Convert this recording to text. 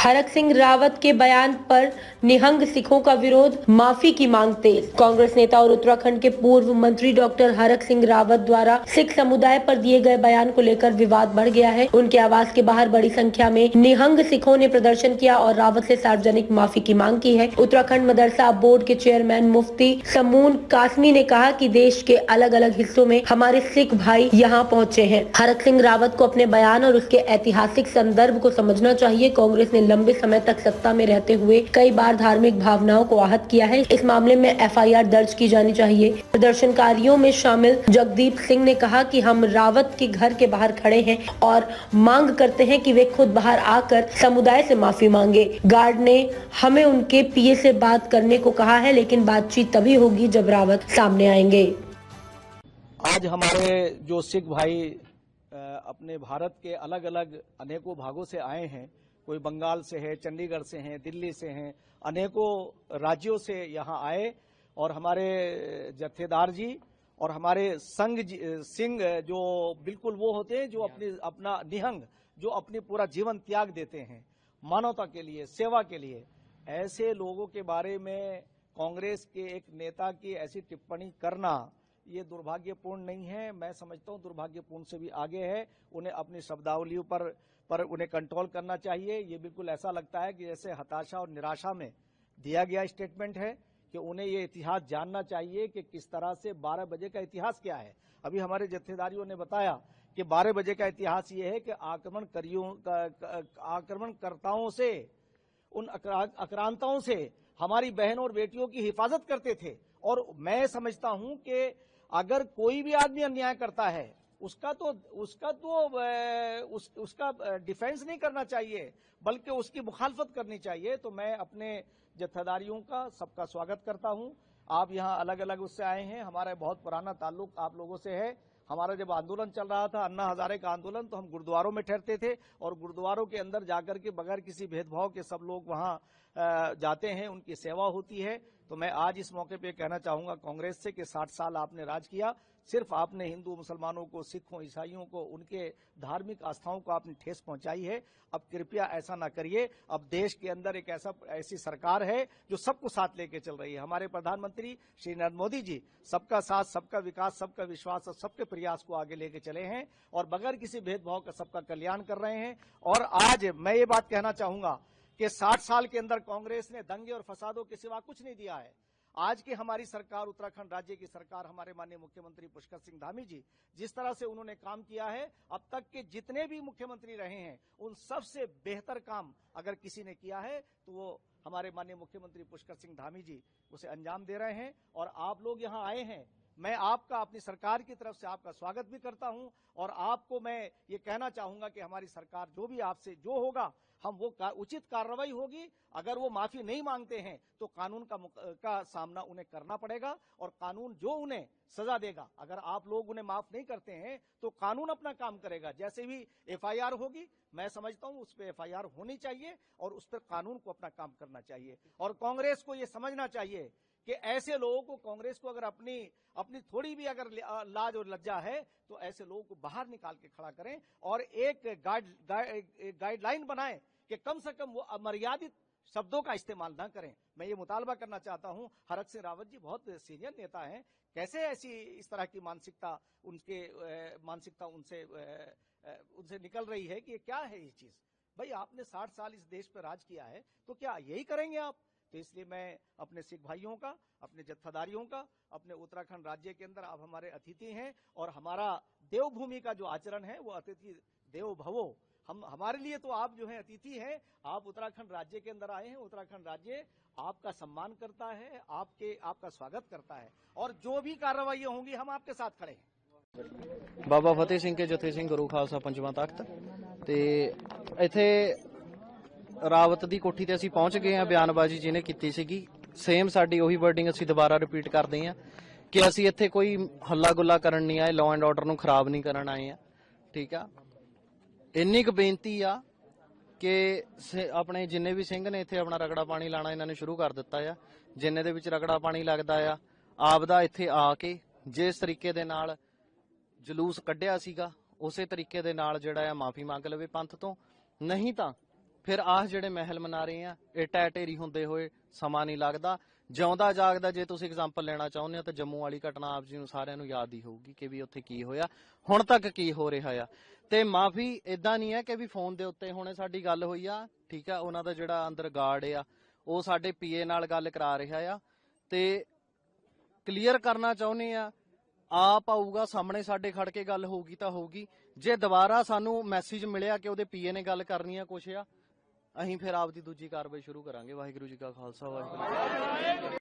हरक सिंह रावत के बयान पर निहंग सिखों का विरोध, माफी की मांग तेज। कांग्रेस नेता और उत्तराखंड के पूर्व मंत्री डॉक्टर हरक सिंह रावत द्वारा सिख समुदाय पर दिए गए बयान को लेकर विवाद बढ़ गया है। उनके आवास के बाहर बड़ी संख्या में निहंग सिखों ने प्रदर्शन किया और रावत से सार्वजनिक माफी की मांग की है। उत्तराखंड मदरसा बोर्ड के चेयरमैन मुफ्ती समून कासमी ने कहा कि देश के अलग अलग हिस्सों में हमारे सिख भाई यहाँ पहुँचे हैं। हरक सिंह रावत को अपने बयान और उसके ऐतिहासिक संदर्भ को समझना चाहिए। कांग्रेस ने लंबे समय तक सत्ता में रहते हुए कई बार धार्मिक भावनाओं को आहत किया है। इस मामले में एफआईआर दर्ज की जानी चाहिए। प्रदर्शनकारियों में शामिल जगदीप सिंह ने कहा कि हम रावत के घर के बाहर खड़े हैं और मांग करते हैं कि वे खुद बाहर आकर समुदाय से माफी मांगे। गार्ड ने हमें उनके पीए से बात करने को कहा है, लेकिन बातचीत तभी होगी जब रावत सामने आएंगे। आज हमारे जो सिख भाई अपने भारत के अलग अलग अनेकों भागों से आए हैं, कोई बंगाल से है, चंडीगढ़ से हैं, दिल्ली से हैं, अनेकों राज्यों से यहाँ आए और हमारे जत्थेदार जी और हमारे सिंह जो बिल्कुल वो होते हैं जो अपना निहंग जो अपनी पूरा जीवन त्याग देते हैं मानवता के लिए, सेवा के लिए, ऐसे लोगों के बारे में कांग्रेस के एक नेता की ऐसी टिप्पणी करना ये दुर्भाग्यपूर्ण नहीं है। मैं समझता हूं दुर्भाग्यपूर्ण से भी आगे है। उन्हें अपनी शब्दावलियों पर उन्हें कंट्रोल करना चाहिए। ये बिल्कुल ऐसा लगता है कि जैसे हताशा और निराशा में दिया गया स्टेटमेंट है कि उन्हें ये इतिहास जानना चाहिए कि किस तरह से 12 बजे का इतिहास क्या है। अभी हमारे जत्थेदारियों ने बताया कि 12 बजे का इतिहास ये है कि आक्रमणकर्ताओं से, उन आक्रांताओं से हमारी बहनों और बेटियों की हिफाजत करते थे। और मैं समझता हूं कि अगर कोई भी आदमी अन्याय करता है उसका डिफेंस नहीं करना चाहिए बल्कि उसकी मुखालफत करनी चाहिए। तो मैं अपने जत्थेदारियों का सबका स्वागत करता हूं। आप यहां अलग अलग उससे आए हैं, हमारा बहुत पुराना ताल्लुक आप लोगों से है। हमारा जब आंदोलन चल रहा था, अन्ना हजारे का आंदोलन, तो हम गुरुद्वारों में ठहरते थे और गुरुद्वारों के अंदर जाकर के बगैर किसी भेदभाव के सब लोग वहां जाते हैं, उनकी सेवा होती है। तो मैं आज इस मौके पे कहना चाहूंगा कांग्रेस से कि 60 साल आपने राज किया, सिर्फ आपने हिंदू मुसलमानों को, सिखों, ईसाइयों को, उनके धार्मिक आस्थाओं को आपने ठेस पहुंचाई है। अब कृपया ऐसा ना करिए। अब देश के अंदर एक ऐसी सरकार है जो सबको साथ लेके चल रही है। हमारे प्रधानमंत्री श्री नरेंद्र मोदी जी सबका साथ, सबका विकास, सबका विश्वास और सबके प्रयास को आगे लेके चले हैं और बगैर किसी भेदभाव का सबका कल्याण कर रहे हैं। और आज मैं ये बात कहना चाहूंगा कि 60 साल के अंदर कांग्रेस ने दंगे और फसादों के सिवा कुछ नहीं दिया है। आज की हमारी सरकार, उत्तराखंड राज्य की सरकार, हमारे माननीय मुख्यमंत्री पुष्कर सिंह धामी जी जिस तरह से उन्होंने काम किया है, अब तक के जितने भी मुख्यमंत्री रहे हैं उन सबसे बेहतर काम अगर किसी ने किया है तो वो हमारे माननीय मुख्यमंत्री पुष्कर सिंह धामी जी उसे अंजाम दे रहे हैं। और आप लोग यहाँ आए हैं, मैं आपका, अपनी सरकार की तरफ से आपका स्वागत भी करता हूं और आपको मैं ये कहना चाहूंगा कि हमारी सरकार जो भी आपसे जो होगा हम वो उचित कार्रवाई होगी। अगर वो माफी नहीं मांगते हैं तो कानून का सामना उन्हें करना पड़ेगा और कानून जो उन्हें सजा देगा, अगर आप लोग उन्हें माफ नहीं करते हैं तो कानून अपना काम करेगा। जैसे भी एफआईआर होगी, मैं समझता हूं उस पर एफआईआर होनी चाहिए और उस पर कानून को अपना काम करना चाहिए। और कांग्रेस को यह समझना चाहिए कि ऐसे लोगों को, कांग्रेस को अगर अपनी थोड़ी भी अगर लाज और लज्जा है तो ऐसे लोगों को बाहर निकाल के खड़ा करें और एक गाइडलाइन बनाएं कि कम से कम वो अमर्यादित शब्दों का इस्तेमाल ना करें। मैं ये मुतालबा करना चाहता हूं। हरक सिंह रावत जी बहुत सीनियर नेता हैं, कैसे इस तरह की मानसिकता उनसे निकल रही है कि क्या है ये चीज। भाई आपने 60 साल इस देश पर राज किया है तो क्या यही करेंगे आप? तो इसलिए मैं अपने सिख भाइयों का, अपने जत्थेदारियों का, अपने उत्तराखंड राज्य के अंदर आप हमारे अतिथि हैं और हमारा देवभूमि का जो आचरण है वो अतिथि देवो भवो, हमारे लिए तो आप जो है अतिथि हैं। आप उत्तराखंड राज्य के अंदर आए हैं, उत्तराखंड राज्य आपका सम्मान करता है, आपका स्वागत करता है और जो भी कार्रवाई होंगी हम आपके साथ खड़े हैं। बाबा फतेह सिंह के जथे सिंह गुरु खालसा पंचवां तख्त ते इत्थे रावत दी कोठी ते असीं पहुंच गए हैं। बयानबाजी जिहने कीती सीगी सेम साडी ओही वर्डिंग असीं दोबारा रिपीट करदे हां कि असीं इत्थे कोई हल्ला गुल्ला करन नहीं आए, लॉ एंड ऑर्डर नूं खराब नहीं करन आए आ। ठीक आ, इन्नी क बेनती आ कि अपने जिन्ने भी सिंह ने इत्थे अपना रगड़ा पानी लाना इन्हां ने शुरू कर दित्ता आ। जिन्ने दे विच रगड़ा पानी लगदा आ, आपदा इत्थे आके जिस तरीके दे नाल जलूस कढ़िया सीगा उसे तरीके दे नाल जिहड़ा आ माफी मंग लवे पंथ तो, नहीं तां ਫਿਰ ਆਹ ਜਿਹੜੇ ਮਹਿਲ ਮਨਾ ਰਹੇ ਆ ਇਹ ਟੈ ਢੇਰੀ ਹੁੰਦੇ ਹੋਏ ਸਮਾਂ ਨਹੀਂ ਲੱਗਦਾ। ਜਿਉਂਦਾ ਜਾਗਦਾ ਜੇ ਤੁਸੀਂ ਐਗਜ਼ਾਮਪਲ ਲੈਣਾ ਚਾਹੁੰਦੇ ਹੋ ਤਾਂ ਜੰਮੂ ਵਾਲੀ ਘਟਨਾ ਆਪ ਜੀ ਨੂੰ ਸਾਰਿਆਂ ਨੂੰ ਯਾਦ ਹੀ ਹੋਊਗੀ ਕਿ ਵੀ ਉੱਥੇ ਕੀ ਹੋਇਆ, ਹੁਣ ਤੱਕ ਕੀ ਹੋ ਰਿਹਾ ਆ। ਤੇ ਮਾਫੀ ਇਦਾਂ ਨਹੀਂ ਹੈ ਕਿ ਵੀ ਫੋਨ ਦੇ ਉੱਤੇ ਹੁਣੇ ਸਾਡੀ ਗੱਲ ਹੋਈ ਆ, ਠੀਕ ਆ, ਉਹਨਾਂ ਦਾ ਜਿਹੜਾ ਅੰਦਰ ਗਾਰਡ ਆ ਉਹ ਸਾਡੇ ਪੀਏ ਨਾਲ ਗੱਲ ਕਰਾ ਰਿਹਾ ਆ ਤੇ ਕਲੀਅਰ ਕਰਨਾ ਚਾਹੁੰਦੇ ਆ, ਆਪ ਆਊਗਾ ਸਾਹਮਣੇ ਸਾਡੇ ਖੜ ਕੇ ਗੱਲ ਹੋਊਗੀ ਤਾਂ ਹੋਊਗੀ। ਜੇ ਦੁਬਾਰਾ ਸਾਨੂੰ ਮੈਸੇਜ ਮਿਲਿਆ ਕਿ ਉਹਦੇ ਪੀਏ ਨੇ ਗੱਲ ਕਰਨੀ ਆ ਕੁਛ ਆ, ਅਸੀਂ ਫਿਰ ਆਪ ਦੀ ਦੂਜੀ ਕਾਰਵਾਈ ਸ਼ੁਰੂ ਕਰਾਂਗੇ। ਵਾਹਿਗੁਰੂ ਜੀ ਕਾ ਖਾਲਸਾ ਵਾਹਿਗੁਰੂ ਜੀ ਕੀ ਫਤਿਹ।